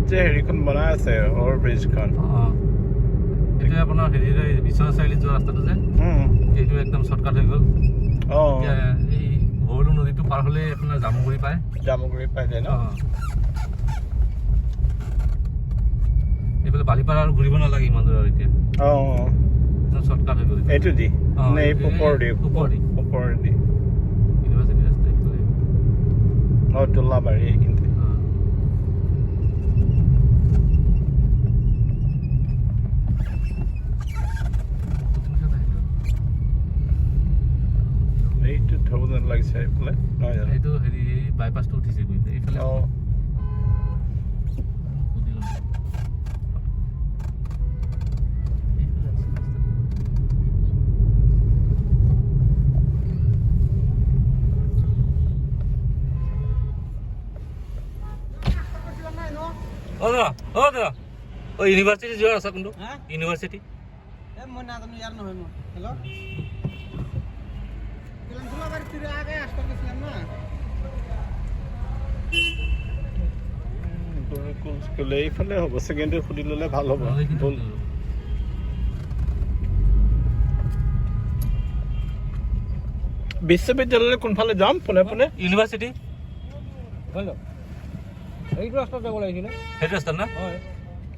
যে হেৰিখন বনাই আছে অভাৰ ব্ৰিজখন এইটো আপোনাৰ হেৰি বিশ্বনাথ চাৰিআলি যোৱা ৰাস্তাটো যে এইটো একদম শ্বৰ্টকাট হৈ গ'ল এই ভৰলু নদীটো পাৰ হ'লে আপোনাৰ জামুগুৰি পায় যায় ন এইফালে বালিপাৰা আৰু ঘূৰিব নালাগে ইমান দূৰ আৰু এতিয়া শ্বৰ্টকাট হৈ গ'ল এইটো দি ওপৰ দি ইউনিভাৰ্চিটি ৰাস্তা এইফালে তোলাবাৰী এইখিনিতে এইটো থব যেন লাগিছে এইফালে এইটো হেৰি বাইপাছটো উঠিছে গৈ এইফালে ইউনিভাৰ্চিটি যোৱাৰ আছে কোনটো ইউনিভাৰ্চিটি মই নাজানো ইয়াৰ নহয় মই হেল্ল' এইফালে হ'ব ছেকেণ্ডেৰী সুধি ল'লে ভাল হ'ব বিশ্ববিদ্যালয়লৈ কোনফালে যাম পোনে পোনে ইউনিভাৰ্চিটি এইটো ৰাস্তাত যাব লাগিছিলে সেইটো ৰাস্তাত না হয়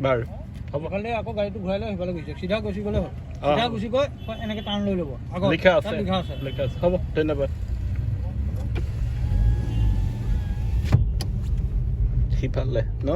বাৰু হ'ব খালি আকৌ গাড়ীটো ঘূৰাই লৈ সেইফালে গৈছে চিধা গুচি গ'লে হ'ল চিধা গুচি গৈ এনেকৈ টাৰ্ণ লৈ ল'ব লিখা আছে হ'ব ধন্যবাদ সিফালে ন